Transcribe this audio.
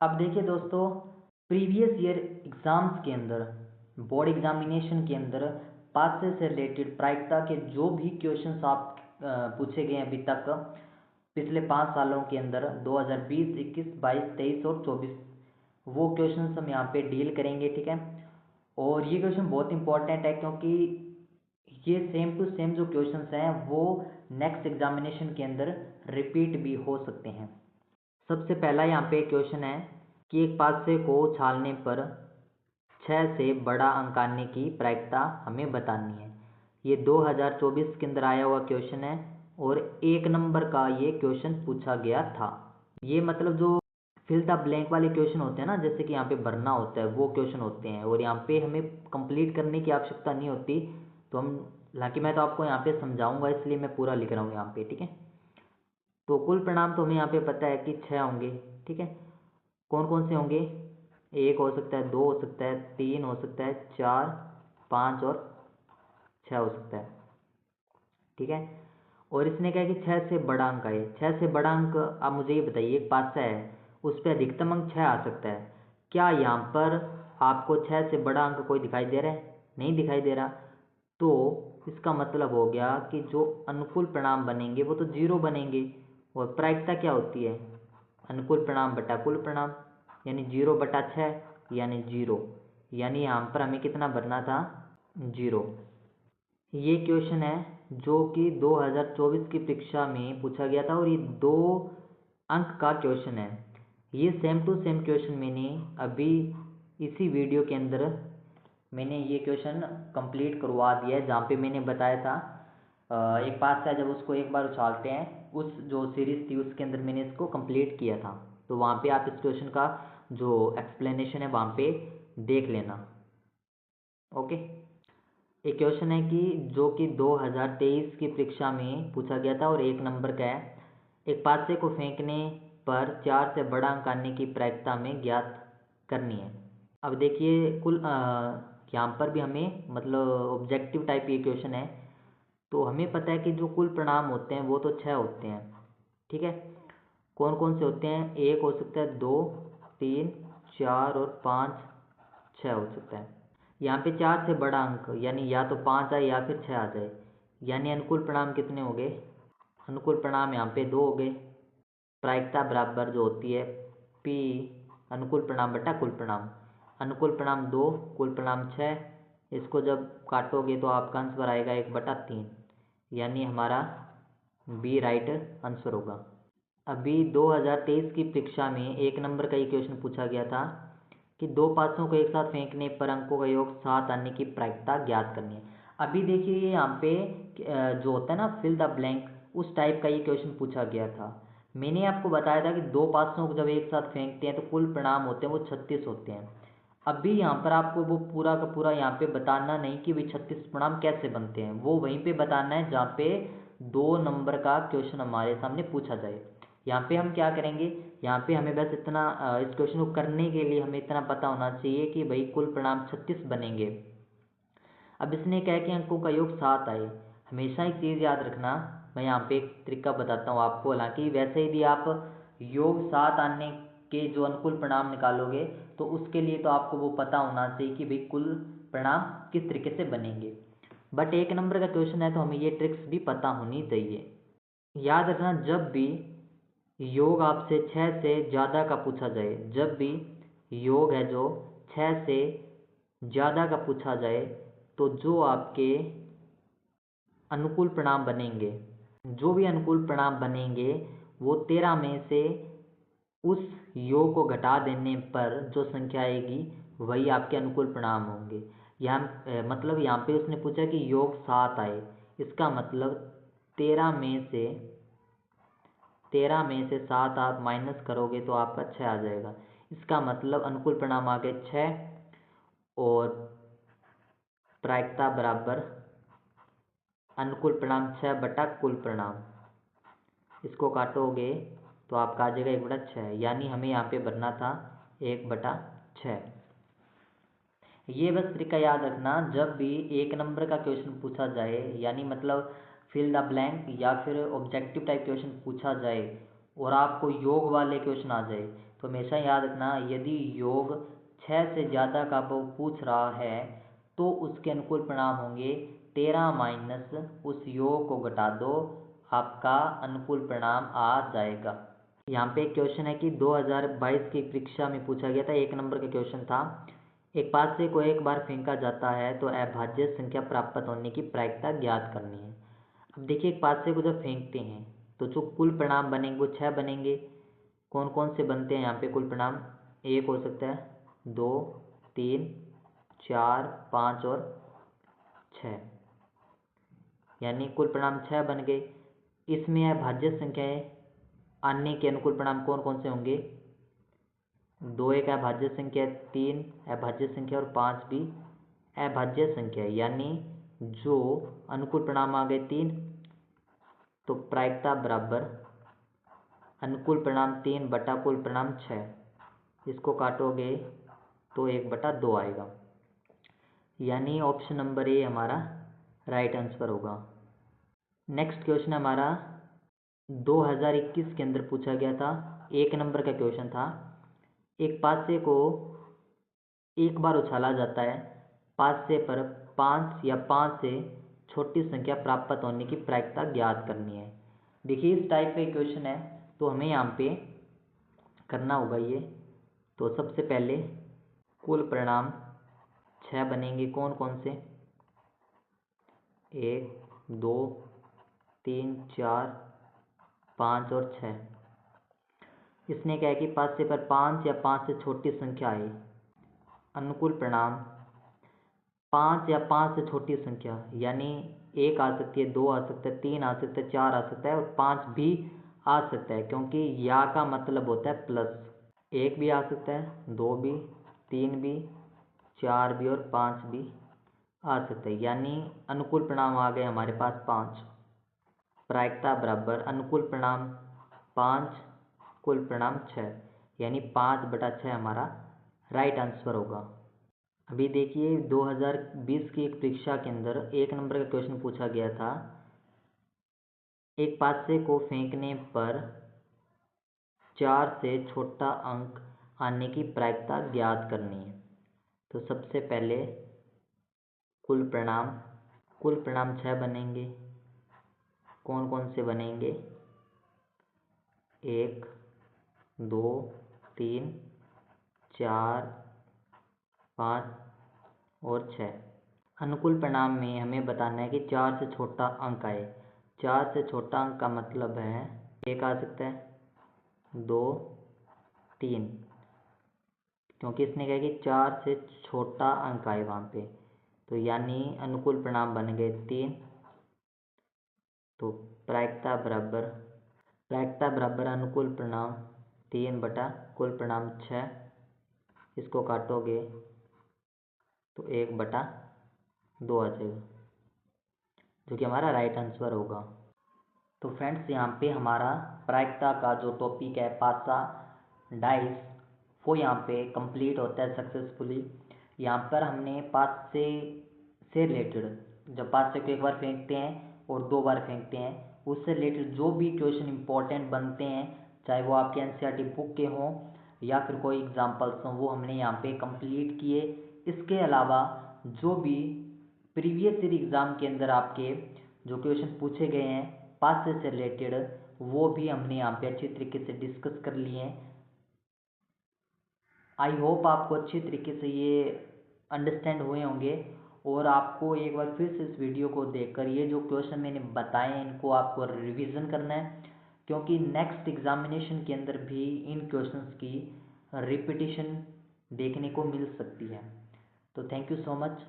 अब देखिए दोस्तों, प्रीवियस ईयर एग्ज़ाम्स के अंदर, बोर्ड एग्जामिनेशन के अंदर पास से रिलेटेड प्रायिकता के जो भी क्वेश्चंस आप पूछे गए अभी तक पिछले 5 सालों के अंदर 2020, 21, 22, 23 और 24, वो क्वेश्चंस हम यहाँ पे डील करेंगे। ठीक है, और ये क्वेश्चन बहुत इंपॉर्टेंट है क्योंकि ये सेम टू सेम जो क्वेश्चंस हैं वो नेक्स्ट एग्जामिनेशन के अंदर रिपीट भी हो सकते हैं। सबसे पहला यहाँ पे क्वेश्चन है कि एक पासे को उछालने पर 6 से बड़ा अंक आने की प्रायिकता हमें बतानी है। ये 2024 के अंदर आया हुआ क्वेश्चन है और 1 नंबर का ये क्वेश्चन पूछा गया था। ये मतलब जो फिल द ब्लैंक वाले क्वेश्चन होते हैं ना, जैसे कि यहाँ पे भरना होता है, वो क्वेश्चन होते हैं और यहाँ पे हमें कंप्लीट करने की आवश्यकता नहीं होती। तो हम, हालांकि मैं तो आपको यहाँ पे समझाऊंगा इसलिए मैं पूरा लिख रहा हूँ यहाँ पे। ठीक है, तो कुल परिणाम तो हमें यहाँ पे पता है कि 6 होंगे। ठीक है, कौन कौन से होंगे? 1 हो सकता है, 2 हो सकता है, 3 हो सकता है, 4, 5 और 6 हो सकता है। ठीक है, और इसने कहा कि 6 से बड़ा अंक आए। 6 से बड़ा अंक, आप मुझे ये बताइए, एक पासा है उस पर अधिकतम अंक 6 आ सकता है। क्या यहाँ पर आपको 6 से बड़ा अंक कोई दिखाई दे रहा है? नहीं दिखाई दे रहा। तो इसका मतलब हो गया कि जो अनुकूल परिणाम बनेंगे वो तो 0 बनेंगे। और प्रायिकता क्या होती है? अनुकूल परिणाम बटा कुल परिणाम, यानी 0/6 यानी 0। यानी यहाँ पर हमें कितना भरना था? 0। ये क्वेश्चन है जो कि 2024 की परीक्षा में पूछा गया था और ये 2 अंक का क्वेश्चन है। ये सेम टू सेम क्वेश्चन मैंने अभी इसी वीडियो के अंदर मैंने ये क्वेश्चन कंप्लीट करवा दिया है, जहाँ पे मैंने बताया था एक पास है जब उसको एक बार उछालते हैं, उस जो सीरीज थी उसके अंदर मैंने इसको कंप्लीट किया था। तो वहाँ पे आप इस क्वेश्चन का जो एक्सप्लेनेशन है वहाँ पे देख लेना। ओके, एक क्वेश्चन है कि जो कि 2023 की परीक्षा में पूछा गया था और 1 नंबर का है। एक पासे को फेंकने पर 4 से बड़ा अंक आने की प्रायिकता में ज्ञात करनी है। अब देखिए, कुल यहाँ पर भी हमें मतलब ऑब्जेक्टिव टाइप ये क्वेश्चन है। तो हमें पता है कि जो कुल परिणाम होते हैं वो तो 6 होते हैं। ठीक है, कौन कौन से होते हैं? 1 हो सकता है, 2, 3, 4 और 5, 6 हो सकता है। यहाँ पे 4 से बड़ा अंक यानी या तो 5 आए या फिर 6 आ जाए, यानी अनुकूल परिणाम कितने हो गए? अनुकूल परिणाम यहाँ पे 2 हो गए। प्रायिकता बराबर जो होती है P अनुकूल परिणाम बटा कुल परिणाम। अनुकूल परिणाम 2, कुल परिणाम 6। इसको जब काटोगे तो आपका आंसर आएगा 1/3, यानी हमारा बी राइट आंसर होगा। अभी 2023 की परीक्षा में 1 नंबर का ये क्वेश्चन पूछा गया था कि 2 पासों को एक साथ फेंकने पर अंकों का योग 7 आने की प्रायिकता ज्ञात करनी है। अभी देखिए, ये यहाँ पे जो होता है ना फिल द ब्लैंक, उस टाइप का ये क्वेश्चन पूछा गया था। मैंने आपको बताया था कि 2 पासों को जब एक साथ फेंकते हैं तो कुल परिणाम होते हैं वो 36 होते हैं। अभी यहाँ पर आपको वो पूरा का पूरा यहाँ पे बताना नहीं कि भाई 36 परिणाम कैसे बनते हैं, वो वहीं पे बताना है जहाँ पे 2 नंबर का क्वेश्चन हमारे सामने पूछा जाए। यहाँ पे हम क्या करेंगे? यहाँ पे हमें बस इतना इस क्वेश्चन को करने के लिए हमें इतना पता होना चाहिए कि भाई कुल परिणाम 36 बनेंगे। अब इसने क्या है कि अंकों का योग 7 आए। हमेशा एक चीज़ याद रखना, मैं यहाँ पे एक तरीका बताता हूँ आपको। हालांकि वैसे यदि आप योग 7 आने के जो अनुकूल परिणाम निकालोगे तो उसके लिए तो आपको वो पता होना चाहिए कि भाई कुल परिणाम किस तरीके से बनेंगे। बट 1 नंबर का क्वेश्चन है तो हमें ये ट्रिक्स भी पता होनी चाहिए। याद रखना, जब भी योग आपसे 6 से ज़्यादा का पूछा जाए, जब भी योग है जो 6 से ज़्यादा का पूछा जाए, तो जो आपके अनुकूल परिणाम बनेंगे, जो भी अनुकूल परिणाम बनेंगे वो 13 में से उस योग को घटा देने पर जो संख्या आएगी वही आपके अनुकूल परिणाम होंगे। यहाँ मतलब यहाँ पे उसने पूछा कि योग 7 आए, इसका मतलब 13 में से 7 आप माइनस करोगे तो आपका 6 आ जाएगा। इसका मतलब अनुकूल परिणाम आ गए 6 और प्रायिकता बराबर अनुकूल परिणाम 6 बटा कुल परिणाम। इसको काटोगे तो आपका आ जाएगा 1/6, यानी हमें यहाँ पे भरना था 1/6। ये बस तरीका याद रखना, जब भी 1 नंबर का क्वेश्चन पूछा जाए, यानी मतलब फिल द ब्लैंक या फिर ऑब्जेक्टिव टाइप क्वेश्चन पूछा जाए और आपको योग वाले क्वेश्चन आ जाए, तो हमेशा याद रखना, यदि योग 6 से ज़्यादा का वो पूछ रहा है तो उसके अनुकूल परिणाम होंगे 13 माइनस उस योग को घटा दो, आपका अनुकूल परिणाम आ जाएगा। यहाँ पे एक क्वेश्चन है कि 2022 की परीक्षा में पूछा गया था, 1 नंबर का क्वेश्चन था, एक पासे को एक बार फेंका जाता है तो अभाज्य संख्या प्राप्त होने की प्रायिकता ज्ञात करनी है। अब देखिए, एक पासे को जब फेंकते हैं तो जो कुल परिणाम बनेंगे वो 6 बनेंगे। कौन कौन से बनते हैं यहाँ पे कुल परिणाम? 1 हो सकता है, 2, 3, 4, 5 और 6, यानी कुल परिणाम 6 बन गए। इसमें अभाज्य संख्याएं आने के अनुकूल परिणाम कौन कौन से होंगे? 2 एक अभाज्य संख्या, 3 अभाज्य संख्या और 5 भी अभाज्य संख्या है, यानी जो अनुकूल परिणाम आ गए 3, तो प्रायिकता बराबर अनुकूल परिणाम 3 बटा कुल परिणाम 6, इसको काटोगे तो 1/2 आएगा, यानी ऑप्शन नंबर ए हमारा राइट आंसर होगा। नेक्स्ट क्वेश्चन हमारा 2021 के अंदर पूछा गया था, 1 नंबर का क्वेश्चन था। एक पासे को एक बार उछाला जाता है, पासे पर 5 या 5 से छोटी संख्या प्राप्त होने की प्रायिकता ज्ञात करनी है। देखिए, इस टाइप का क्वेश्चन है तो हमें यहाँ पे करना होगा ये। तो सबसे पहले कुल परिणाम 6 बनेंगे, कौन कौन से? 1, 2, 3, 4, 5 और 6। इसने क्या है कि पासे पर 5 या 5 से छोटी संख्या है, अनुकूल परिणाम 5 या 5 से छोटी संख्या, यानी 1 आ सकती है, 2 आ सकता है, 3 आ सकता है, 4 आ सकता है और 5 भी आ सकता है, क्योंकि या का मतलब होता है प्लस। 1 भी आ सकता है, 2 भी, 3 भी, 4 भी और 5 भी आ सकता है, यानी अनुकूल परिणाम आ गए हमारे पास 5। प्रायिकता बराबर अनुकूल परिणाम 5 कुल परिणाम 6, यानी 5/6 हमारा राइट आंसर होगा। अभी देखिए, 2020 की एक परीक्षा के अंदर 1 नंबर का क्वेश्चन पूछा गया था, एक पासे को फेंकने पर 4 से छोटा अंक आने की प्रायिकता ज्ञात करनी है। तो सबसे पहले कुल परिणाम 6 बनेंगे, कौन कौन से बनेंगे? 1, 2, 3, 4, 5 और 6। अनुकूल परिणाम में हमें बताना है कि 4 से छोटा अंक आए। 4 से छोटा अंक का मतलब है 1 आ सकता है, 2, 3, क्योंकि इसने कहा कि 4 से छोटा अंक आए वहाँ पे, तो यानी अनुकूल परिणाम बन गए 3। तो प्रायिकता बराबर अनुकूल परिणाम 3 बटा कुल परिणाम 6, इसको काटोगे तो 1/2 आ जाएगा, जो कि हमारा राइट आंसर होगा। तो फ्रेंड्स, यहाँ पे हमारा प्रायिकता का जो टॉपिक है पासा डाइस, वो यहाँ पे कंप्लीट होता है सक्सेसफुली। यहाँ पर हमने पासे से रिलेटेड, जब पासे को एक बार फेंकते हैं और 2 बार फेंकते हैं, उससे रिलेटेड जो भी क्वेश्चन इंपॉर्टेंट बनते हैं, चाहे वो आपके एनसीईआरटी बुक के हों या फिर कोई एग्जाम्पल्स हों, वो हमने यहाँ पे कंप्लीट किए। इसके अलावा जो भी प्रीवियस ईयर एग्ज़ाम के अंदर आपके जो क्वेश्चन पूछे गए हैं पासे से रिलेटेड, वो भी हमने यहाँ पे अच्छी तरीके से डिस्कस कर लिए हैं। आई होप आपको अच्छी तरीके से ये अंडरस्टैंड हुए होंगे, और आपको एक बार फिर से इस वीडियो को देखकर ये जो क्वेश्चन मैंने बताए हैं इनको आपको रिवीजन करना है, क्योंकि नेक्स्ट एग्जामिनेशन के अंदर भी इन क्वेश्चंस की रिपीटिशन देखने को मिल सकती है। तो थैंक यू सो मच।